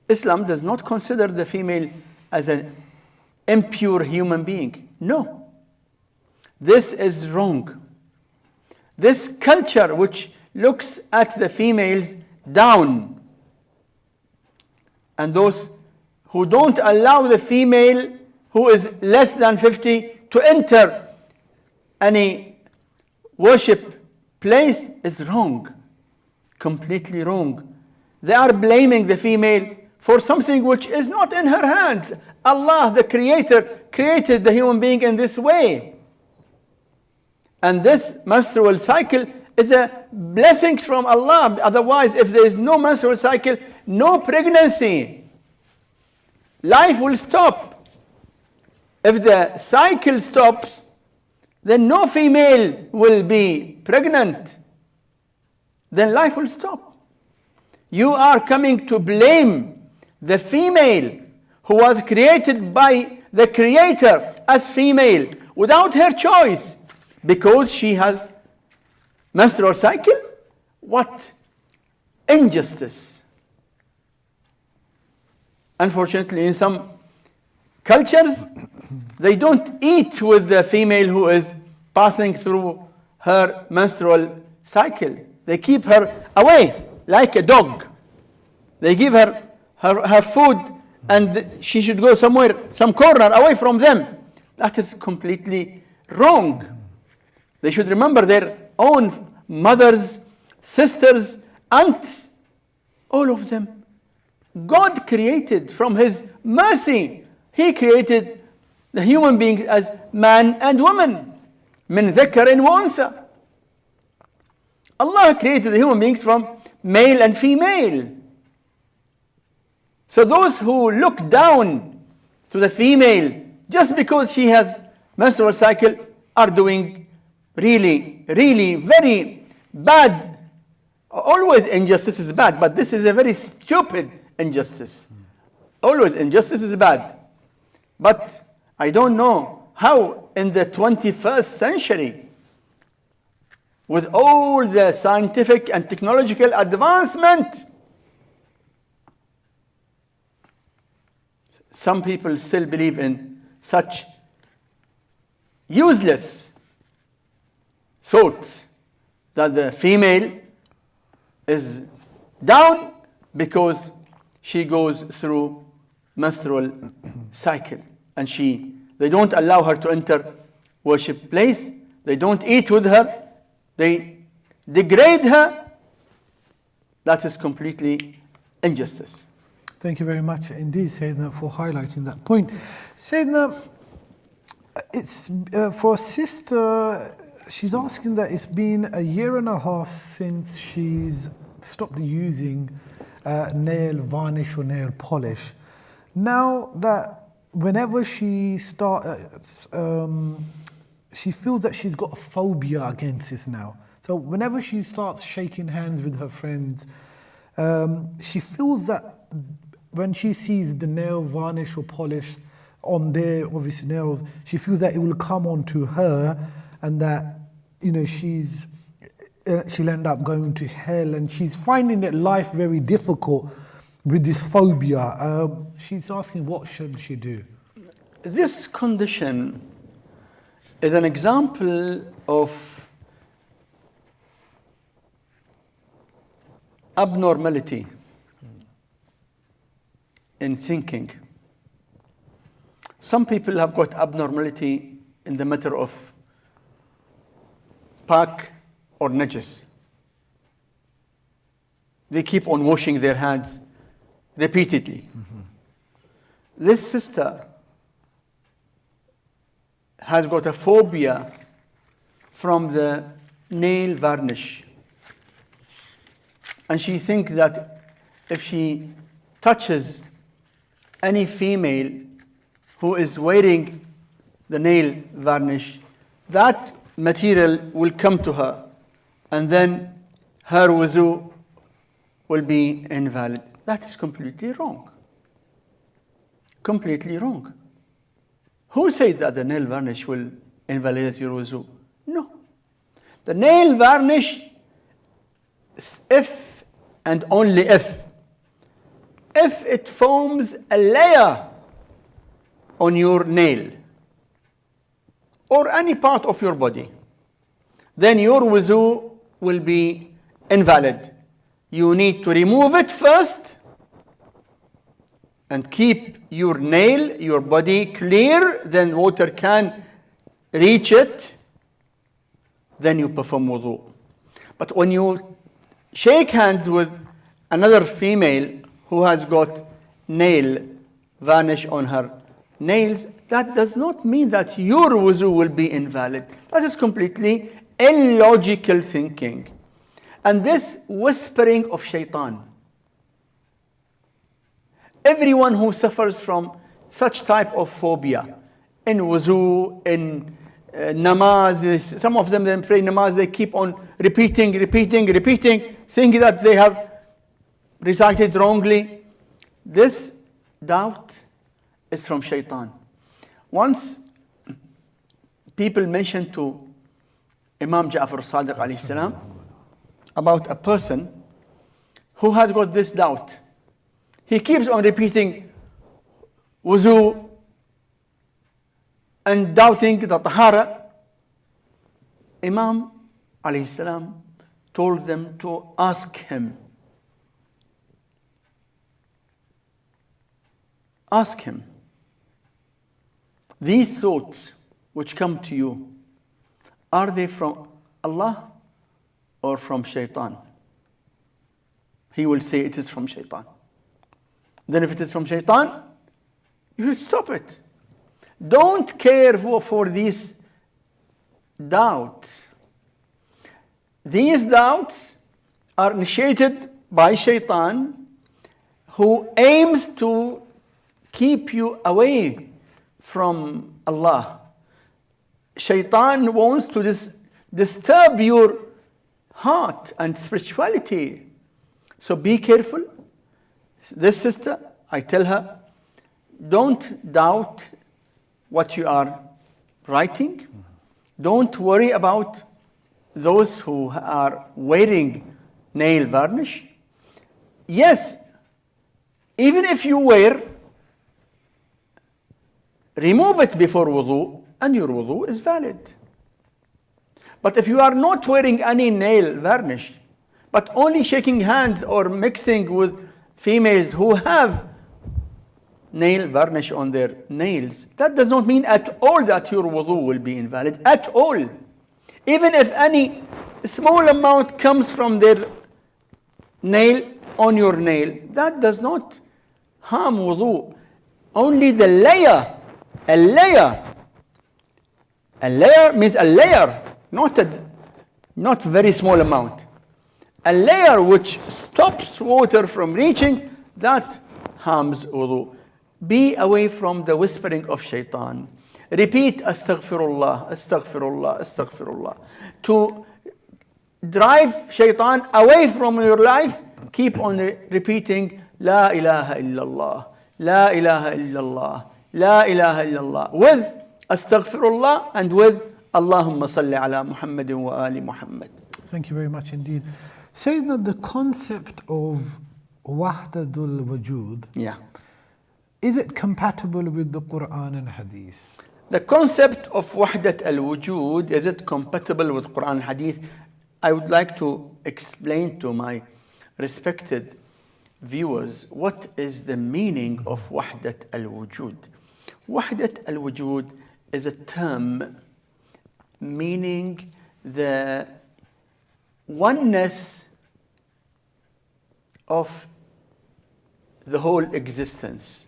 Speaker 2: Islam does not consider the female as an impure human being. No. This is wrong. This culture which looks at the females down, and those who don't allow the female who is less than 50 to enter any worship place is wrong. Completely wrong. They are blaming the female for something which is not in her hands. Allah, the Creator, created the human being in this way. And this menstrual cycle is a blessing from Allah. Otherwise, if there is no menstrual cycle, no pregnancy. Life will stop. If the cycle stops, then no female will be pregnant. Then life will stop. You are coming to blame the female who was created by the Creator as female without her choice, because she has menstrual cycle. what injustice. Unfortunately, in some cultures, they don't eat with the female who is passing through her menstrual cycle. They keep her away like a dog. They give her food and she should go somewhere, some corner away from them. That is completely wrong. They should remember their own mothers, sisters, aunts, all of them. God created from His mercy. He created the human beings as man and woman. من ذكر وأنثى. Allah created the human beings from male and female. So those who look down to the female just because she has menstrual cycle are doing really, really very bad. Always injustice is bad, but this is a very stupid injustice. Always injustice is bad. But I don't know how in the 21st century, with all the scientific and technological advancement, some people still believe in such useless thoughts that the female is down because she goes through menstrual cycle and they don't allow her to enter worship place, they don't eat with her, they degrade her. That is completely injustice.
Speaker 1: Thank you very much indeed, Sayyidina, for highlighting that point. Sayyidina, it's for a sister, she's asking that it's been 1.5 years since she's stopped using nail varnish or nail polish. Now that whenever she starts, she feels that she's got a phobia against this now. So whenever she starts shaking hands with her friends, she feels that when she sees the nail varnish or polish on their obvious nails, she feels that it will come onto her and that, you know, she'll end up going to hell, and she's finding that life very difficult with this phobia. She's asking, what should she do?
Speaker 2: This condition is an example of abnormality in thinking. Some people have got abnormality in the matter of pak or najis. They keep on washing their hands repeatedly. This sister has got a phobia from the nail varnish. And she thinks that if she touches any female who is wearing the nail varnish, that material will come to her, and then her wuzu will be invalid. That is completely wrong. Completely wrong. Who said that the nail varnish will invalidate your wuzu? No. The nail varnish, if and only if it forms a layer on your nail or any part of your body, then your wuzu will be invalid. You need to remove it first and keep your nail, your body clear, then water can reach it, then you perform wudu. But when you shake hands with another female who has got nail varnish on her nails, that does not mean that your wuzu will be invalid. That is completely illogical thinking. And this whispering of shaitan. Everyone who suffers from such type of phobia, in wuzu, in namaz, some of them then pray namaz, they keep on repeating, thinking that they have recited wrongly. This doubt is from shaitan. Once people mentioned to Imam Ja'far Sadiq alayhi salam about a person who has got this doubt. He keeps on repeating wuzu and doubting the tahara. Imam alayhi salam told them to ask him. Ask him, these thoughts which come to you, are they from Allah or from shaitan? He will say it is from shaitan. Then if it is from shaitan, you should stop it. Don't care for these doubts. These doubts are initiated by shaitan, who aims to keep you away from Allah. Shaitan wants to disturb your heart and spirituality. So be careful. This sister, I tell her, don't doubt what you are writing. Don't worry about those who are wearing nail varnish. Yes, even if you wear, remove it before wudu, and your wudu is valid. But if you are not wearing any nail varnish, but only shaking hands or mixing with females who have nail varnish on their nails, that does not mean at all that your wudu will be invalid, at all. Even if any small amount comes from their nail on your nail, that does not harm wudu. Only the layer, a layer means a layer, not very small amount. A layer which stops water from reaching, that harms wudu. Be away from the whispering of shaitan. Repeat astaghfirullah, astaghfirullah, astaghfirullah. To drive shaitan away from your life, keep on repeating La ilaha illallah, La ilaha illallah, La ilaha illallah, with astaghfirullah and with Allahumma salli ala Muhammadin wa ali Muhammad.
Speaker 1: Thank you very much indeed. Saying that the concept of wahdatul wujud, is it compatible with the Quran and Hadith?
Speaker 2: The concept of wahdat al-wujud, is it compatible with Quran and Hadith? I would like to explain to my respected viewers what is the meaning of wahdat al-wujud. Wahdat al-wujud is a term meaning the oneness of the whole existence.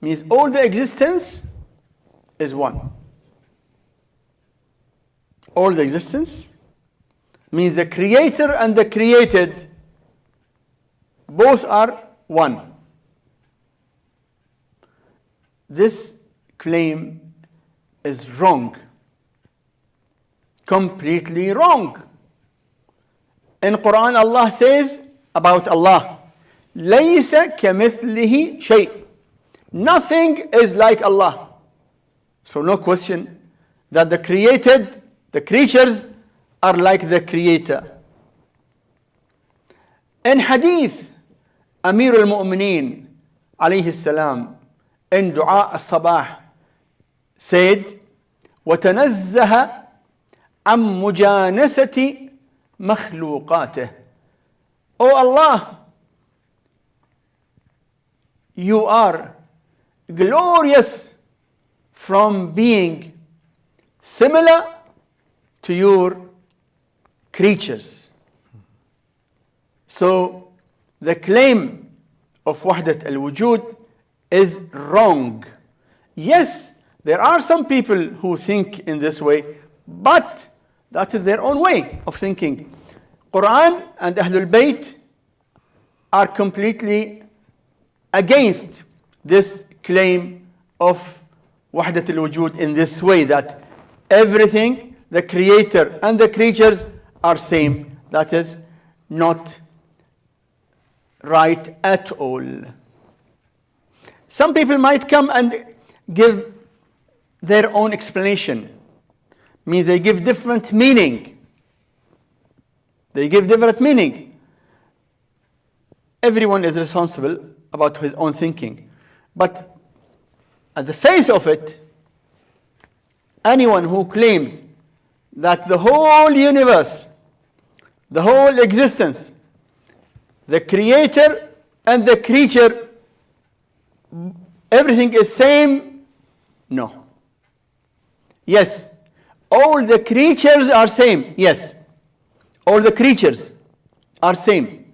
Speaker 2: Means all the existence is one. All the existence means the creator and the created both are one. This claim is wrong. Completely wrong. In Quran, Allah says about Allah, لَيْسَ كَمِثْلِهِ شَيْءٍ. Nothing is like Allah. So no question that the created, the creatures are like the creator. In Hadith, Amir al-Mu'mineen alayhi salam in Dua al-Sabah said, وَتَنَزَّهَ عَمْ مُجَانَسَةِ مَخْلُوقَاتِهِ. O Allah, you are glorious from being similar to your creatures. So the claim of wahdat al-wujud is wrong. Yes, there are some people who think in this way, but that is their own way of thinking. Quran and Ahlebait are completely against this claim of wahdat al-wujud in this way, that everything, the creator and the creatures are same. That is not right at all. Some people might come and give their own explanation. Means they give different meaning. They give different meaning. Everyone is responsible about his own thinking. But at the face of it, anyone who claims that the whole universe, the whole existence, the creator and the creature, everything is same, no. Yes, all the creatures are same, yes. All the creatures are same.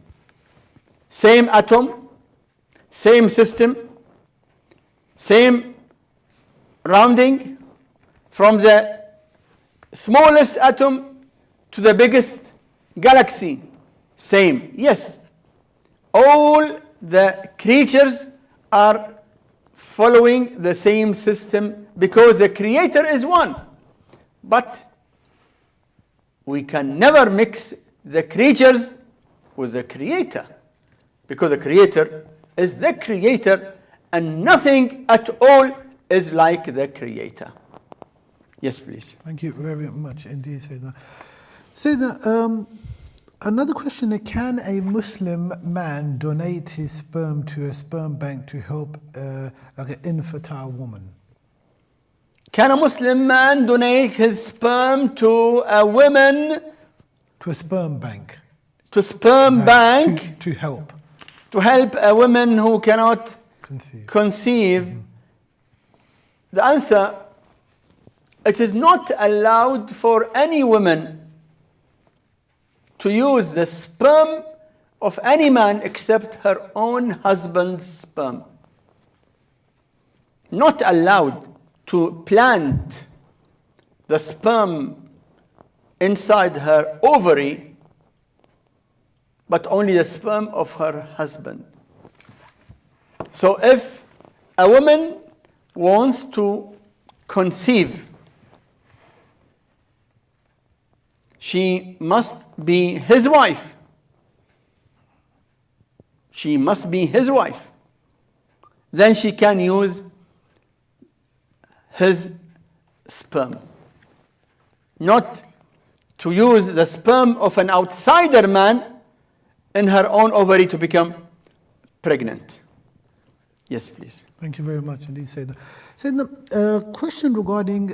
Speaker 2: Same atom, same system, same rounding, from the smallest atom to the biggest galaxy, same, yes. All the creatures are following the same system because the creator is one. But we can never mix the creatures with the creator, because the creator is the creator and nothing at all is like the creator. Yes, please.
Speaker 1: Thank you very much indeed, Sayyidina. Sayyidina, another question, can a Muslim man donate his sperm to a sperm bank to help like an infertile woman?
Speaker 2: Can a Muslim man donate his sperm to a woman?
Speaker 1: To a sperm bank.
Speaker 2: To a sperm bank?
Speaker 1: To help.
Speaker 2: To help a woman who cannot conceive.
Speaker 1: Mm-hmm.
Speaker 2: The answer, it is not allowed for any woman to use the sperm of any man except her own husband's sperm. Not allowed to plant the sperm inside her ovary, but only the sperm of her husband. So if a woman wants to conceive, she must be his wife. She must be his wife. Then she can use his sperm. Not to use the sperm of an outsider man in her own ovary to become pregnant. Yes, please.
Speaker 1: Thank you very much indeed, Sayyidina. Sayyidina, question regarding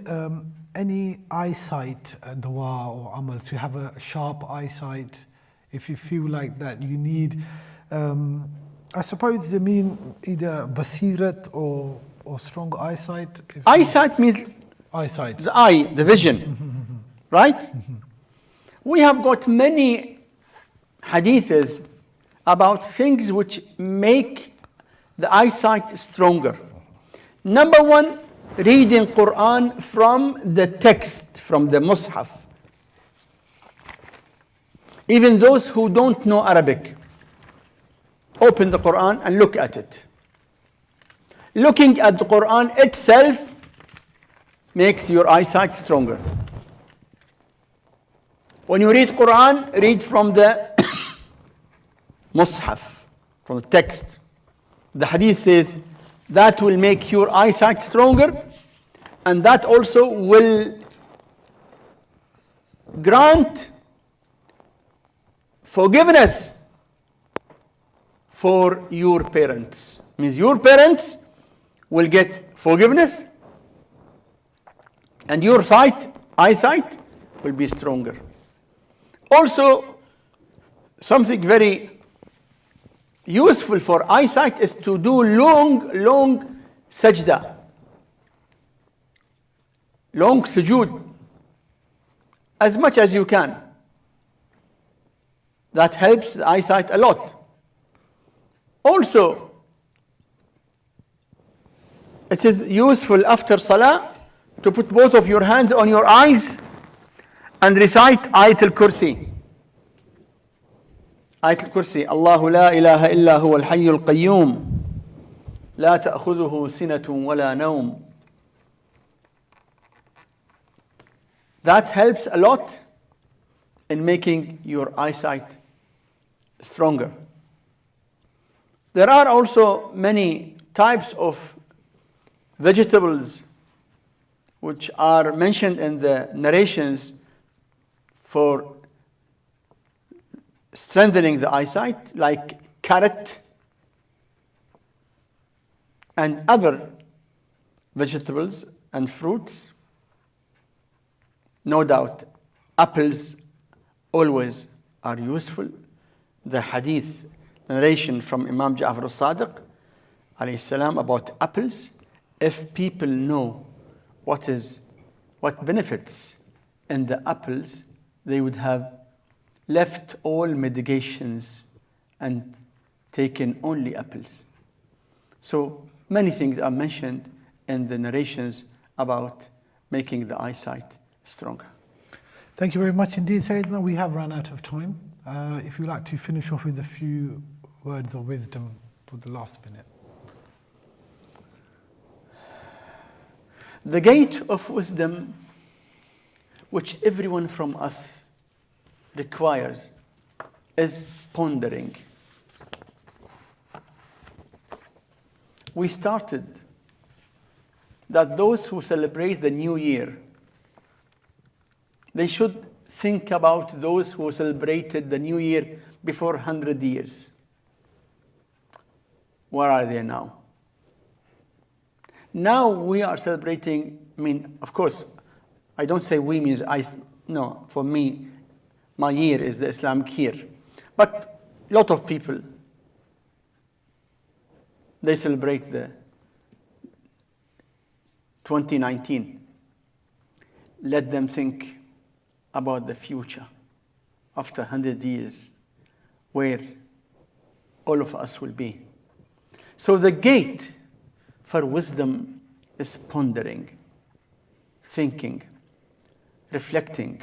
Speaker 1: any eyesight dua or amal, to have a sharp eyesight, if you feel like that you need, I suppose they mean either basirat or strong eyesight.
Speaker 2: Eyesight means
Speaker 1: eyesight.
Speaker 2: the eye, the vision, right? We have got many hadiths about things which make the eyesight stronger. Number one, reading Quran from the text, from the Mus'haf. Even those who don't know Arabic, open the Quran and look at it. Looking at the Quran itself makes your eyesight stronger. When you read Quran, read from the Mus'haf, from the text. The hadith says that will make your eyesight stronger, and that also will grant forgiveness for your parents. Means your parents will get forgiveness, and your eyesight will be stronger. Also, something very useful for eyesight is to do long sajda, long sujood, as much as you can. That helps the eyesight a lot. Also, it is useful after salah to put both of your hands on your eyes and recite Ayatul Kursi. Ayatul Kursi, Allahu la ilaha illa huwa al-hayyul qayyum, la ta'khudhuhu sinatun wa la nawm. That helps a lot in making your eyesight stronger. There are also many types of vegetables which are mentioned in the narrations for strengthening the eyesight, like carrot and other vegetables and fruits. No doubt, apples always are useful. The hadith narration from Imam Ja'far al-Sadiq alayhi salam about apples, if people know what benefits in the apples, they would have left all medications and taken only apples. So many things are mentioned in the narrations about making the eyesight stronger.
Speaker 1: Thank you very much indeed, Syed. Now we have run out of time. If you'd like to finish off with a few words of wisdom for the last minute.
Speaker 2: The gate of wisdom, which everyone from us requires, is pondering. We started that those who celebrate the new year, they should think about those who celebrated the new year before 100 years. Where are they now? Now we are celebrating, of course, I don't say we means no, for me, my year is the Islamic year. But a lot of people, they celebrate the 2019. Let them think about the future after 100 years, where all of us will be. So the gate for wisdom is pondering, thinking, reflecting.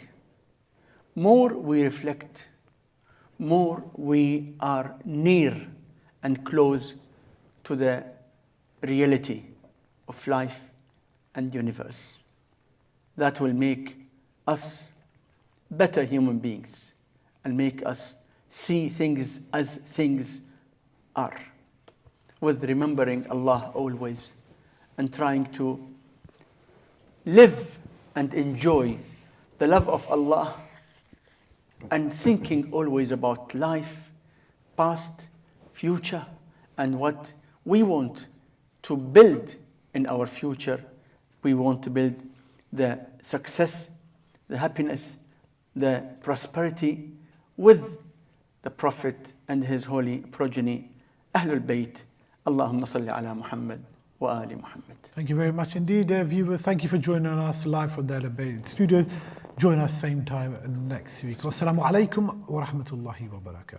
Speaker 2: More we reflect, more we are near and close to the reality of life and universe. That will make us better human beings and make us see things as things are, with remembering Allah always and trying to live and enjoy the love of Allah and thinking always about life, past, future, and what we want to build in our future. We want to build the success, the happiness, the prosperity with the Prophet and his holy progeny, Ahlebait. Allahumma salli ala Muhammad wa ali Muhammad.
Speaker 1: Thank you very much indeed, viewers. Thank you for joining us live from the Ahlebait studios. Join us same time next week. Wassalamu alaikum wa rahmatullahi wa barakatuh.